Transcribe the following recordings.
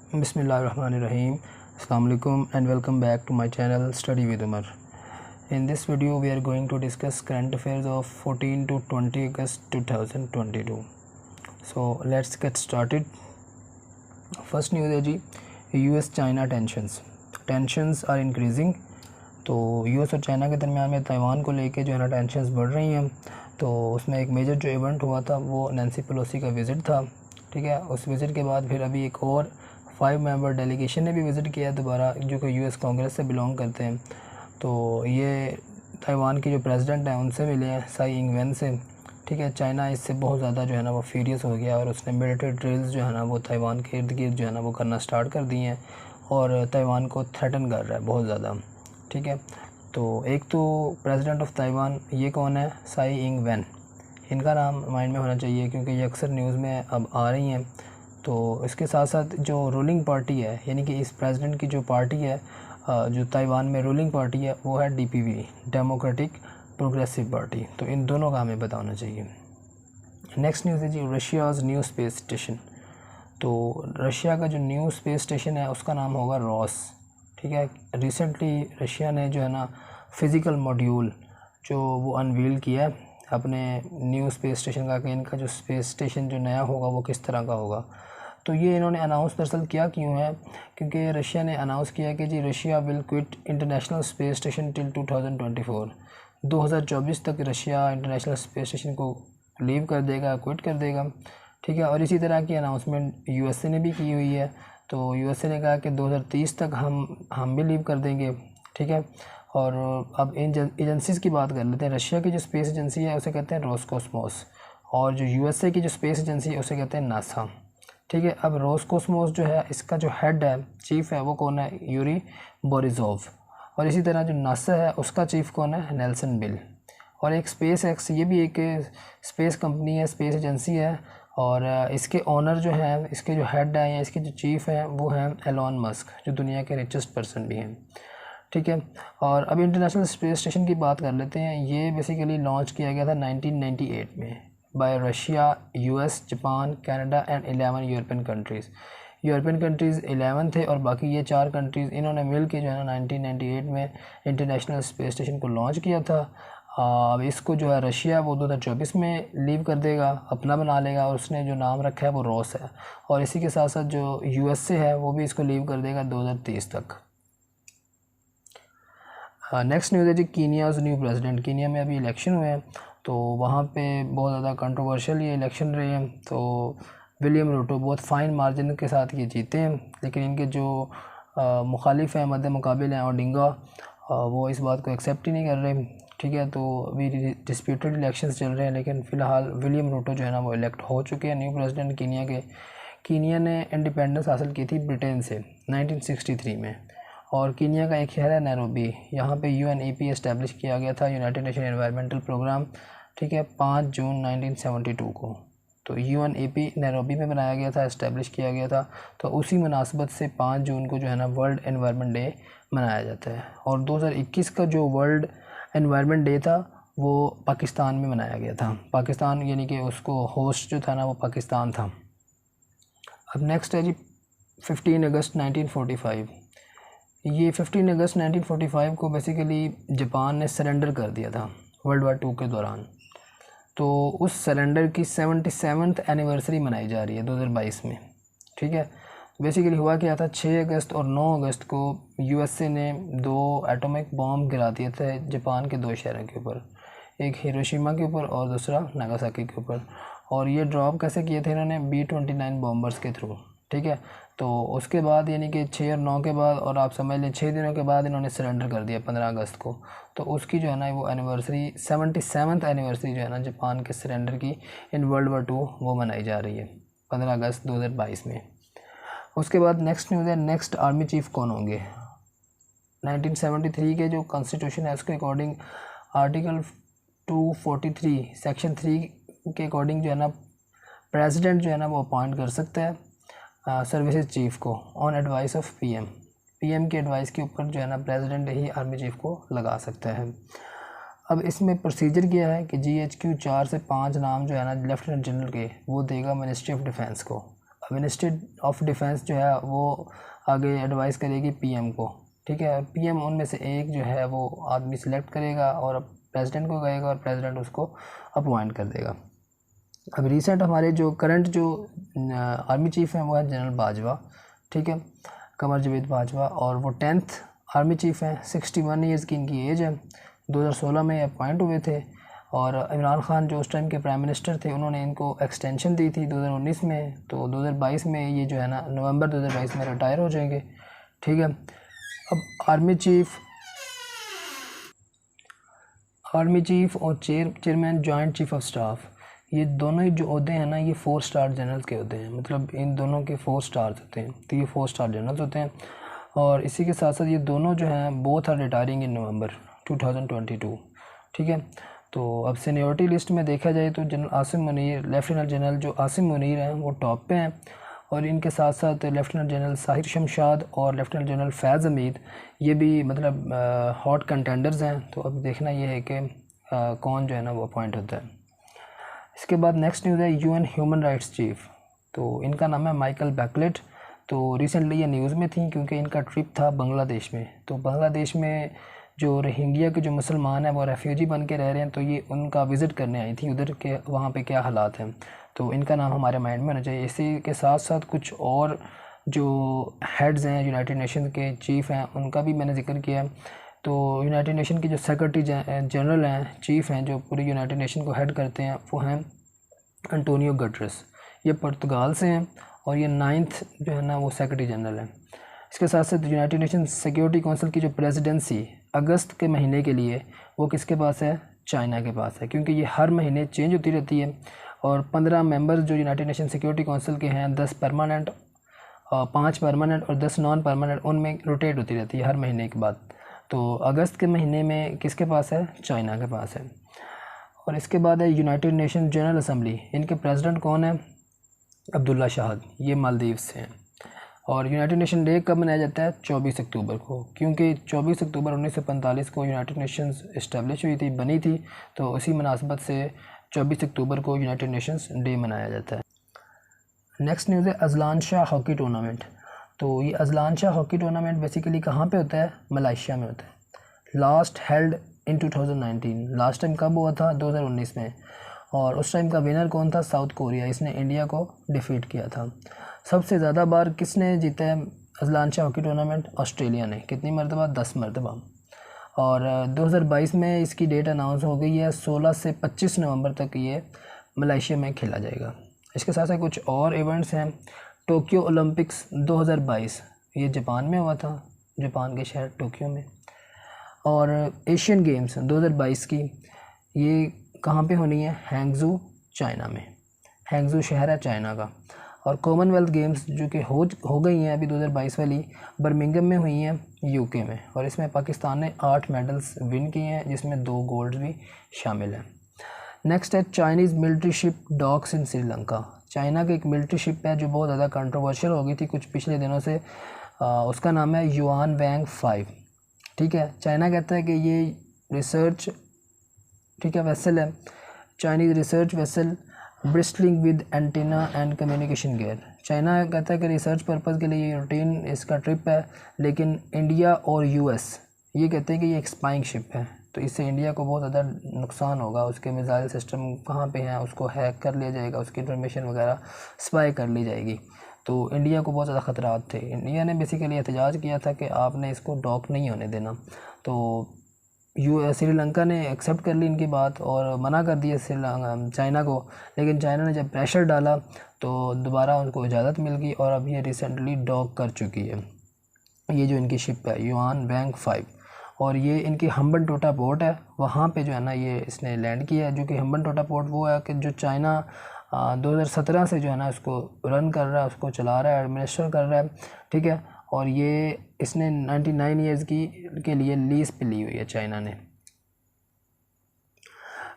Bismillahirrahmanirrahim. Assalamu alaikum and welcome back to my channel Study with Umar. In this video we are going to discuss current affairs of 14 to 20 August 2022. So let's get started. First news है जी, US China tensions are increasing. तो US और China के दरमियान में Taiwan को लेके जो है ना टेंशंस बढ़ रही हैं। तो उसमें एक मेजर जो इवेंट हुआ था वो नैन्सी पेलोसी का विज़िट था, ठीक है। उस विज़िट के बाद फिर अभी एक और 5 मेंबर डेलीगेशन ने भी विज़िट किया दोबारा, जो कि US कांग्रेस से बिलोंग करते हैं। तो ये ताइवान की जो प्रेसिडेंट है उनसे मिले हैं, साई इंग-वेन से, ठीक है। चाइना इससे बहुत ज़्यादा जो है ना वो फ्यूरियस हो गया और उसने मिलिट्री ड्रिल्स जो है ना वो ताइवान के इर्द गिर्द जो है ना वो करना स्टार्ट कर दिए हैं और ताइवान को थ्रेटन कर रहा है बहुत ज़्यादा, ठीक है। तो एक तो प्रेसिडेंट ऑफ ताइवान ये कौन है, साई इंग-वेन, इनका नाम माइंड में होना चाहिए क्योंकि ये अक्सर न्यूज़ में अब आ रही हैं। तो इसके साथ साथ जो रूलिंग पार्टी है, यानी कि इस प्रेसिडेंट की जो पार्टी है, जो ताइवान में रूलिंग पार्टी है वो है DPP, डेमोक्रेटिक प्रोग्रेसिव पार्टी। तो इन दोनों का हमें पता होना चाहिए। नेक्स्ट न्यूज़ है जी, रशियाज़ न्यू स्पेस स्टेशन। तो रशिया का जो न्यू स्पेस स्टेशन है उसका नाम होगा रॉस, ठीक है। रिसेंटली रशिया ने जो है ना फिज़िकल मॉड्यूल जो वो अनवील किया है अपने न्यू स्पेस स्टेशन का, कि इनका जो स्पेस स्टेशन जो नया होगा वो किस तरह का होगा। तो ये इन्होंने अनाउंस दरअसल किया क्यों है, क्योंकि रशिया ने अनाउंस किया कि जी Russia will quit International Space Station till 2024, 2024 तक रशिया इंटरनेशनल स्पेस स्टेशन को लीव कर देगा, क्विट कर देगा, ठीक है। और इसी तरह की अनाउंसमेंट USA ने भी की हुई है। तो USA ने कहा कि 2030 तक हम भी लीव कर देंगे, ठीक है। और अब इन एजेंसीज़ की बात कर लेते हैं। रशिया की जो स्पेस एजेंसी है उसे कहते हैं रोसकोस्मोस, और जो USA की जो स्पेस एजेंसी है उसे कहते हैं नासा, ठीक है। अब रोसकोस्मोस जो है इसका जो हेड है, चीफ़ है, वो कौन है, यूरी बोरिसोव। और इसी तरह जो नासा है उसका चीफ़ कौन है, नेल्सन बिल। और एक स्पेस एक्स, ये भी एक स्पेस कंपनी है, स्पेस एजेंसी है, और इसके ऑनर जो हैं, इसके जो हेड हैं या इसके जो चीफ़ हैं वो हैं एलॉन मस्क, जो दुनिया के रिचेस्ट पर्सन भी हैं, ठीक है। और अब इंटरनेशनल स्पेस स्टेशन की बात कर लेते हैं। ये बेसिकली लॉन्च किया गया था 1998 में bye Russia, US, Japan, Canada and 11 European countries. European countries 11 थे और बाकी ये 4 कंट्रीज़ इन्होंने मिल के जो है ना 1998 में इंटरनेशनल स्पेस स्टेशन को लॉन्च किया था। अब इसको जो है रशिया वो 2024 में लीव कर देगा, अपना बना लेगा, और उसने जो नाम रखा है वो रॉस है। और इसी के साथ साथ जो USA है वो भी इसको लीव कर देगा 2030 तक। नेक्स्ट न्यूज़ है जी, कीनियाज़ न्यू प्रेसिडेंट। कीनिया में अभी इलेक्शन हुए हैं, तो वहाँ पे बहुत ज़्यादा कंट्रोवर्शियल ये इलेक्शन रहे हैं। तो विलियम रूटो बहुत फ़ाइन मार्जिन के साथ ये जीते हैं, लेकिन इनके जो मुखालिफ हैं, मद्दे मुकाबिल हैं ओडिंगा, वो इस बात को एक्सेप्ट ही नहीं कर रहे, ठीक है। तो अभी डिस्प्यूटेड इलेक्शंस चल रहे हैं, लेकिन फ़िलहाल विलियम रूटो जो है ना वो इलेक्ट हो चुके हैं न्यू प्रेसिडेंट कीनिया के। कीनिया ने इंडिपेंडेंस हासिल की थी ब्रिटेन से 1963 में, और कीनिया का एक शहर है नैरोबी, यहाँ पे UNEP इस्टेब्लिश किया गया था, यूनाइटेड नेशन एनवायरमेंटल प्रोग्राम, ठीक है, 5 जून 1972 को। तो UNEP नैरोबी में बनाया गया था, इस्टेब्लिश किया गया था। तो उसी मुनासबत से 5 जून को जो है ना वर्ल्ड एनवायरनमेंट डे मनाया जाता है। और 2021 का जो वर्ल्ड एनवायरनमेंट डे था वो पाकिस्तान में मनाया गया था। पाकिस्तान यानी कि उसको होस्ट जो था ना वो पाकिस्तान था। अब नेक्स्ट है जी 15 अगस्त 1945। ये 15 अगस्त 1945 को बेसिकली जापान ने सरेंडर कर दिया था वर्ल्ड वार 2 के दौरान। तो उस सरेंडर की 77th एनिवर्सरी मनाई जा रही है 2022 में, ठीक है। बेसिकली हुआ क्या था, 6 अगस्त और 9 अगस्त को USA ने 2 एटॉमिक बॉम्ब गिरा दिए थे जापान के 2 शहरों के ऊपर, एक हिरोशिमा के ऊपर और दूसरा नागासाकी के ऊपर। और ये ड्रॉप कैसे किए थे इन्होंने, B-29 बॉम्बर्स के थ्रू, ठीक है। तो उसके बाद यानी कि 6 और 9 के बाद, और आप समझ लें 6 दिनों के बाद इन्होंने सरेंडर कर दिया 15 अगस्त को। तो उसकी जो है ना वो एनिवर्सरी 77th एनिवर्सरी जो है ना जापान के सरेंडर की इन वर्ल्ड वार 2 वो मनाई जा रही है 15 अगस्त 2022 में। उसके बाद नेक्स्ट न्यूज़ है, नेक्स्ट आर्मी चीफ़ कौन होंगे। 1973 के जो कॉन्स्टिट्यूशन है उसके अकॉर्डिंग आर्टिकल 243 सेक्शन 3 के अकॉर्डिंग जो है ना प्रेसिडेंट जो है ना वो अपॉइंट कर सकता है सर्विसेज चीफ़ को ऑन एडवाइस ऑफ PM की एडवाइस के ऊपर जो है ना प्रेसिडेंट ही आर्मी चीफ़ को लगा सकता है। अब इसमें प्रोसीजर क्या है कि GHQ 4 से 5 नाम जो है ना लेफ्टिनेंट जनरल के वो देगा मिनिस्ट्री ऑफ डिफेंस को। मिनिस्ट्री ऑफ डिफेंस जो है वो आगे एडवाइस करेगी पीएम को, ठीक है। पीएम उनमें से एक जो है वो आदमी सिलेक्ट करेगा और प्रेसिडेंट को कहेगा और प्रेसिडेंट उसको अपॉइंट कर देगा। अब रिसेंट हमारे जो करंट जो आर्मी चीफ हैं वो है जनरल बाजवा, ठीक है, कमर जावेद बाजवा, और वो 10th आर्मी चीफ हैं। 61 ईयर्स की इनकी एज है। 2016 में अपॉइंट हुए थे और इमरान खान जो उस टाइम के प्राइम मिनिस्टर थे उन्होंने इनको एक्सटेंशन दी थी 2019 में। तो 2022 में ये जो है ना नवंबर 2022 में रिटायर हो जाएंगे, ठीक है। अब आर्मी चीफ और chairman joint chief of staff, ये दोनों ही जो ओहदे हैं ना ये 4 स्टार जनरल्स के होते हैं, मतलब इन दोनों के 4 स्टार्स होते हैं, तो ये 4 स्टार जनरल्स होते हैं। और इसी के साथ साथ ये दोनों जो हैं बोथ आर रिटायरिंग इन नवंबर 2022, ठीक है। तो अब सीनियरिटी लिस्ट में देखा जाए तो general Asim Munir, lieutenant general जो आसिम मुनीर हैं वो टॉप पे हैं, और इनके साथ साथ लेफ्टिनेंट जनरल साहिर शमशाद और लेफ्टिनेंट जनरल फैज़ हमीद, ये भी मतलब हॉट कंटेंडर्स हैं। तो अब देखना ये है कि कौन जो है ना वो अपॉइंट होता है। इसके बाद नेक्स्ट न्यूज़ है यूएन ह्यूमन राइट्स चीफ, तो इनका नाम है माइकल बैकलेट। तो रिसेंटली ये न्यूज़ में थी क्योंकि इनका ट्रिप था बांग्लादेश में। तो बांग्लादेश में जो रोहिंग्या के जो मुसलमान हैं वो रेफ्यूजी बन के रह रहे हैं, तो ये उनका विज़िट करने आई थी उधर के, वहाँ पे क्या हालात हैं। तो इनका नाम हमारे माइंड में होना चाहिए। इसी के साथ साथ कुछ और जो हेड्स हैं यूनाइटेड नेशन के चीफ़ हैं उनका भी मैंने जिक्र किया है। तो यूनाइटेड नेशन के जो सेक्रेटरी जनरल हैं, चीफ़ हैं जो पूरी यूनाइटेड नेशन को हेड करते हैं, वो हैं एंटोनियो गुटेरेस। ये पुर्तगाल से हैं और ये 9th जो है ना वो सेक्रेटरी जनरल हैं। इसके साथ साथ यूनाइटेड नेशन सिक्योरिटी काउंसिल की जो प्रेसिडेंसी अगस्त के महीने के लिए वो किसके पास है? चाइना के पास है, क्योंकि ये हर महीने चेंज होती रहती है। और 15 मेंबर्स जो यूनाइटेड नेशन सिक्योरिटी काउंसिल के हैं, 10 परमानेंट, 5 परमानेंट और 10 नॉन परमानेंट, उनमें रोटेट होती रहती है हर महीने के बाद। तो अगस्त के महीने में किसके पास है? चाइना के पास है। और इसके बाद है यूनाइटेड नेशन जनरल असम्बली, इनके प्रेसिडेंट कौन है? अब्दुल्ला शाहिद, ये मालदीव से हैं। और यूनाइटेड नेशन डे कब मनाया जाता है? 24 अक्टूबर को, क्योंकि 24 अक्टूबर 1945 को यूनाइटेड नेशंस इस्टेब्लिश हुई थी, बनी थी। तो उसी मुनासबत से 24 अक्टूबर को यूनाइटेड नेशंस डे मनाया जाता है। नेक्स्ट न्यूज़ है अजलान शाह हॉकी टूर्नामेंट। तो ये Azlan Shah hockey tournament basically कहाँ पे होता है? मलेशिया में होता है। Last held in 2019, last time कब हुआ था? 2019 में। और उस टाइम का विनर कौन था? साउथ कोरिया, इसने इंडिया को डिफीट किया था। सबसे ज़्यादा बार किसने जीता है Azlan Shah hockey tournament? Australia ने। कितनी मरतबा? 10 मरतबा। और 2022 में इसकी डेट अनाउंस हो गई है, 16 से 25 नवंबर तक ये मलेशिया में खेला जाएगा। इसके साथ साथ कुछ और इवेंट्स हैं। टोक्यो ओलंपिक्स 2022, ये जापान में हुआ था, जापान के शहर टोक्यो में। और एशियन गेम्स 2022 की, ये कहाँ पे होनी है? हैंगजू, चाइना में। हैंगजू शहर है चाइना का। और कॉमनवेल्थ गेम्स जो कि हो गई हैं अभी 2022 वाली, बर्मिंघम में हुई हैं यूके में। और इसमें पाकिस्तान ने 8 मेडल्स विन किए हैं, जिसमें 2 गोल्ड भी शामिल हैं। नेक्स्ट है चाइनीज़ मिलिट्री शिप डॉक्स इन श्रीलंका। चाइना की एक मिलिट्री शिप है जो बहुत ज़्यादा कंट्रोवर्शियल हो गई थी कुछ पिछले दिनों से। उसका नाम है युआन वैंग 5, ठीक है। चाइना कहता है कि ये रिसर्च, ठीक है, वेसल है, Chinese research vessel bristling with antenna and communication gear. China कहता है कि रिसर्च पर्पज़ के लिए ये रूटीन इसका ट्रिप है, लेकिन इंडिया और यूएस ये कहते हैं कि ये एक स्पाइंग शिप है, तो इससे इंडिया को बहुत ज़्यादा नुकसान होगा। उसके मिसाइल सिस्टम कहाँ पे हैं उसको हैक कर लिया जाएगा, उसकी इन्फॉर्मेशन वगैरह स्पाई कर ली जाएगी। तो इंडिया को बहुत ज़्यादा ख़तरात थे। इंडिया ने बेसिकली एहतजाज किया था कि आपने इसको डॉक नहीं होने देना। तो श्रीलंका ने एक्सेप्ट कर ली इनकी बात और मना कर दिया चाइना को। लेकिन चाइना ने जब प्रेशर डाला तो दोबारा उनको इजाज़त मिल गई और अब ये रिसेंटली डॉक कर चुकी है। ये जो इनकी शिप है युआन वैंग 5, और ये इनकी हम्बनटोटा पोर्ट है, वहाँ पे जो है ना ये इसने लैंड किया है। जो कि हम्बनटोटा पोर्ट वो है कि जो चाइना 2017 से जो है ना उसको रन कर रहा है, उसको चला रहा है, एडमिनिस्टर कर रहा है, ठीक है। और ये इसने 99 ईयर्स के लिए लीज पे ली हुई है चाइना ने।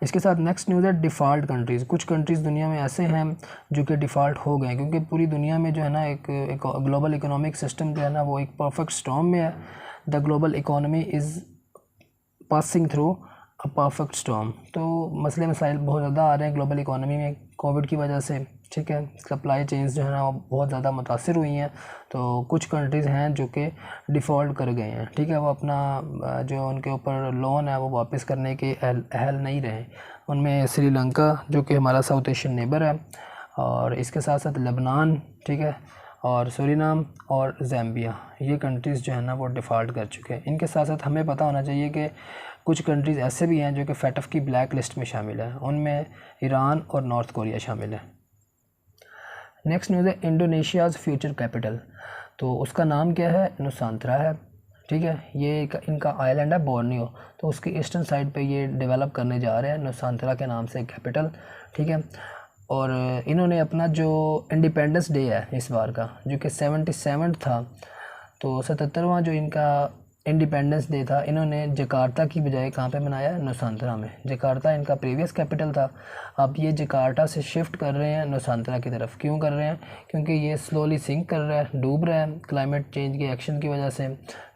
इसके साथ नेक्स्ट न्यूज़ है डिफ़ॉल्ट कंट्रीज़। कुछ कंट्रीज़ दुनिया में ऐसे हैं जो कि डिफ़ॉल्ट हो गए, क्योंकि पूरी दुनिया में जो है ना एक ग्लोबल इकोनॉमिक सिस्टम जो है ना वो एक परफेक्ट स्टॉर्म में है। The global economy is passing through a perfect storm. तो मसले मसाइल बहुत ज़्यादा आ रहे हैं ग्लोबल इकोनॉमी में कोविड की वजह से। ठीक है, सप्लाई चेन्स जो है ना वो बहुत ज़्यादा मुतासिर हुई हैं। तो कुछ कंट्रीज़ हैं जो कि डिफ़ॉल्ट कर गए हैं, ठीक है, वो अपना जो उनके ऊपर लोन है वो वापस करने के अहल नहीं रहे। उनमें श्रीलंका जो कि हमारा साउथ एशियन नेबर है, और इसके साथ साथ लेबनान, ठीक है, और सूरीनाम और ज़ाम्बिया, ये कंट्रीज़ जो है ना वो डिफ़ॉल्ट कर चुके हैं। इनके साथ साथ हमें पता होना चाहिए कि कुछ कंट्रीज़ ऐसे भी हैं जो कि FATF की ब्लैक लिस्ट में शामिल है, उनमें ईरान और नॉर्थ कोरिया शामिल है। नेक्स्ट न्यूज़ है इंडोनेशियाज़ फ्यूचर कैपिटल। तो उसका नाम क्या है? नुसांतरा है, ठीक है। ये इनका आइलैंड है बोर्नियो, तो उसकी ईस्टर्न साइड पे ये डेवलप करने जा रहे हैं नुसांतरा के नाम से कैपिटल, ठीक है। और इन्होंने अपना जो इंडिपेंडेंस डे है इस बार का, जो कि 77 था, तो 77वां जो इनका इंडिपेंडेंस डे था, इन्होंने जकार्ता की बजाय कहाँ पे मनाया? नुसांतरा में। जकार्ता इनका प्रीवियस कैपिटल था, अब ये जकार्ता से शिफ्ट कर रहे हैं नुसांतरा की तरफ। क्यों कर रहे हैं? क्योंकि ये स्लोली सिंक कर रहा है, डूब रहा है क्लाइमेट चेंज के एक्शन की वजह से,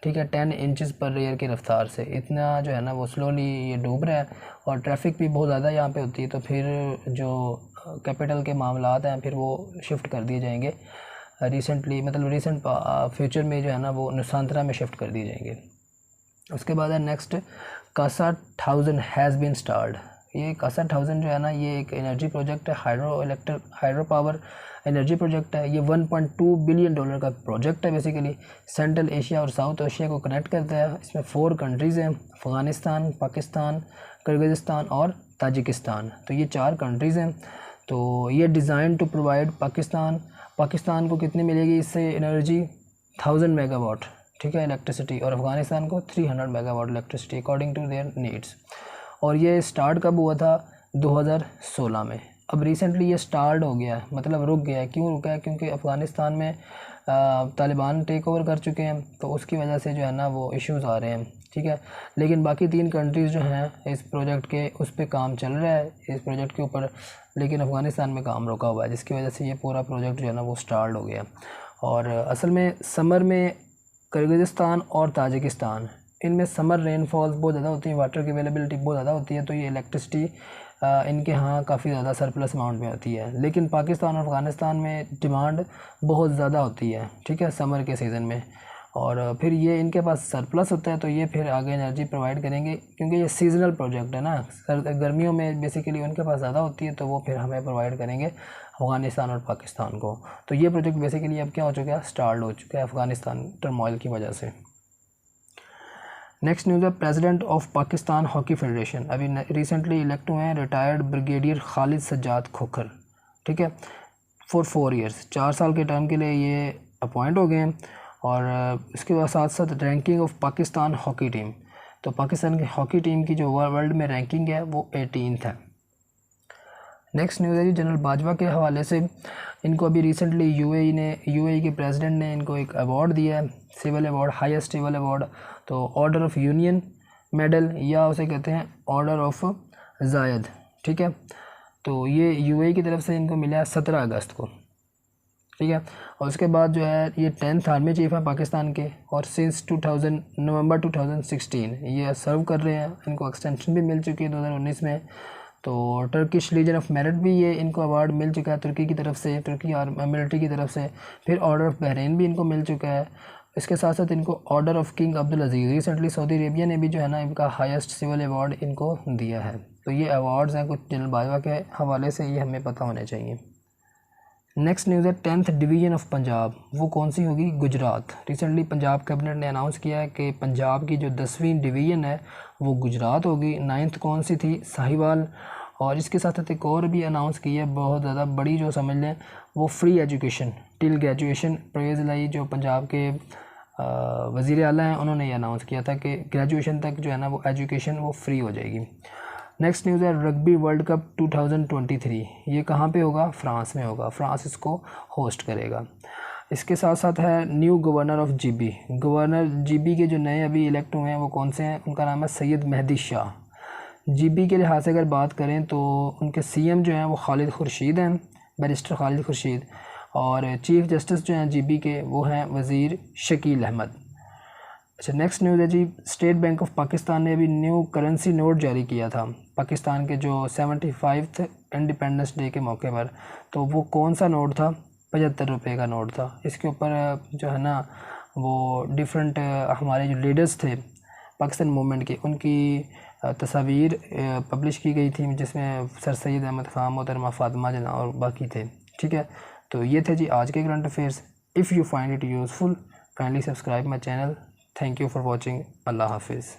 ठीक है। 10 इंचज़ पर ईयर की रफ्तार से इतना जो है ना वो स्लोली ये डूब रहा है, और ट्रैफिक भी बहुत ज़्यादा यहाँ पे होती है। तो फिर जो कैपिटल के मामलात हैं फिर वो शिफ्ट कर दिए जाएंगे रिसेंटली, मतलब रिसेंट फ्यूचर में जो है ना वो नुसांतरा में शिफ्ट कर दिए जाएंगे। उसके बाद है next, CASA 1000 has been start. ये कासा 1000 जो है ना ये एक एनर्जी प्रोजेक्ट है, हाइड्रो पावर एनर्जी प्रोजेक्ट है। ये $1.2 बिलियन का प्रोजेक्ट है। बेसिकली सेंट्रल एशिया और साउथ एशिया को कनेक्ट करता है। इसमें 4 कंट्रीज़ हैं, अफ़गानिस्तान, पाकिस्तान, किर्गिज़स्तान और ताजिकिस्तान। तो ये 4 कंट्रीज़ हैं। तो ये डिज़ाइन टू प्रोवाइड पाकिस्तान को कितनी मिलेगी इससे एनर्जी? 1000 मेगावाट, ठीक है, इलेक्ट्रिसिटी, और अफ़गानिस्तान को 300 megawatt electricity according to their needs. और ये स्टार्ट कब हुआ था? 2016 में। अब रिसेंटली ये स्टार्ट हो गया है, मतलब रुक गया है। क्यों रुका है? क्योंकि अफ़गानिस्तान में तालिबान टेक ओवर कर चुके हैं, तो उसकी वजह से जो है ना वो इश्यूज़ आ रहे हैं, ठीक है। लेकिन बाकी 3 कंट्रीज़ जो हैं इस प्रोजेक्ट के उस पर काम चल रहा है इस प्रोजेक्ट के ऊपर, लेकिन अफ़गानिस्तान में काम रुका हुआ है, जिसकी वजह से ये पूरा प्रोजेक्ट जो है ना वो स्टार्ट हो गया। और असल में समर में किर्गिज़स्तान और ताजिकिस्तान, इनमें समर रेनफॉल्स बहुत ज़्यादा होती है, वाटर की अवेलेबिलिटी बहुत ज़्यादा होती है, तो ये इलेक्ट्रिसिटी इनके यहाँ काफ़ी ज़्यादा सरप्लस अमाउंट में होती है। लेकिन पाकिस्तान और अफ़गानिस्तान में डिमांड बहुत ज़्यादा होती है, ठीक है, समर के सीज़न में। और फिर ये इनके पास सरप्लस होता है, तो ये फिर आगे एनर्जी प्रोवाइड करेंगे, क्योंकि ये सीजनल प्रोजेक्ट है ना। गर्मियों में बेसिकली उनके पास ज़्यादा होती है, तो वो फिर हमें प्रोवाइड करेंगे अफ़गानिस्तान और पाकिस्तान को। तो ये प्रोजेक्ट बेसिकली अब क्या हो चुका है? स्टार्ट हो चुका है अफ़गानिस्तान टर्मोइल की वजह से। नेक्स्ट न्यूज़ है president of Pakistan hockey federation, अभी रिसेंटली इलेक्ट हुए हैं रिटायर्ड ब्रिगेडियर खालिद सज्जाद खोखर, ठीक है, फॉर 4 ईयर्स, 4 साल के टर्म के लिए ये अपॉइंट हो गए हैं। और इसके बाद साथ साथ ranking of Pakistan hockey team, तो पाकिस्तान की हॉकी टीम की जो वर्ल्ड में रैंकिंग है वो 18th है। नेक्स्ट न्यूज़ है जी जनरल बाजवा के हवाले से। इनको अभी रिसेंटली यूएई के प्रेसिडेंट ने इनको एक अवार्ड दिया है, civil award, highest civil award, तो ऑर्डर ऑफ यूनियन मेडल, या उसे कहते हैं ऑर्डर ऑफ जायद, ठीक है। तो ये यूएई की तरफ से इनको मिला है 17 अगस्त को, ठीक है। और उसके बाद जो है ये 10th आर्मी चीफ है पाकिस्तान के, और सिंस नवंबर 2016 ये सर्व कर रहे हैं। इनको एक्सटेंशन भी मिल चुकी है 2019 में। तो टर्किश लीजन ऑफ मेरिट भी ये इनको अवार्ड मिल चुका है तुर्की की तरफ से, तुर्की मिलिट्री की तरफ से। फिर ऑर्डर ऑफ बहरीन भी इनको मिल चुका है। इसके साथ साथ इनको order of king Abdul Aziz, recently Saudi Arabia ने भी जो है ना इनका हाईएस्ट सिविल अवार्ड इनको दिया है। तो ये अवार्ड्स हैं कुछ जनरल बाजवा के हवाले से, ये हमें पता होने चाहिए। नेक्स्ट न्यूज़ है 10th डिवीज़न ऑफ पंजाब, वो कौन सी होगी? गुजरात। रिसेंटली पंजाब कैबिनेट ने अनाउंस किया है कि पंजाब की जो 10वीं डिवीज़न है वो गुजरात होगी। 9th कौन सी थी? साहिवाल। और इसके साथ साथ एक और भी अनाउंस की है बहुत ज़्यादा बड़ी, जो समझ लें वो free education till graduation. Parvez Elahi जो पंजाब के वज़ीर आला हैं, उन्होंने ये अनाउंस किया था कि ग्रेजुएशन तक जो है ना वो एजुकेशन वो फ्री हो जाएगी। नेक्स्ट न्यूज़ है रग्बी वर्ल्ड कप 2023, ये कहाँ पे होगा? फ्रांस में होगा, फ्रांस इसको होस्ट करेगा। इसके साथ साथ है new governor of GB, governor GB के जो नए अभी इलेक्ट हुए हैं वो कौन से हैं? उनका नाम है सैयद मेहदी शाह। जीबी के लिहाज से अगर बात करें तो उनके सीएम जो हैं वो खालिद खुर्शीद हैं, बैरिस्टर खालिद खुर्शीद, और चीफ़ जस्टिस जो हैं जीबी के वो हैं वज़ीर शकील अहमद। अच्छा, नेक्स्ट न्यूज़ है जी स्टेट बैंक ऑफ पाकिस्तान ने अभी न्यू करेंसी नोट जारी किया था पाकिस्तान के जो 75th इंडिपेंडेंस डे के मौके पर, तो वो कौन सा नोट था? 75 रुपये का नोट था। इसके ऊपर जो है ना वो डिफरेंट हमारे जो लीडर्स थे पाकिस्तान मूवमेंट के, उनकी तस्वीर पब्लिश की गई थी, जिसमें सर सैयद अहमद ख़ान, मोहतरमा फ़ातिमा जना और बाकी थे। ठीक है, तो ये थे जी आज के current affairs. If you find it useful, kindly subscribe my channel. Thank you for watching. अल्लाह हाफिज़।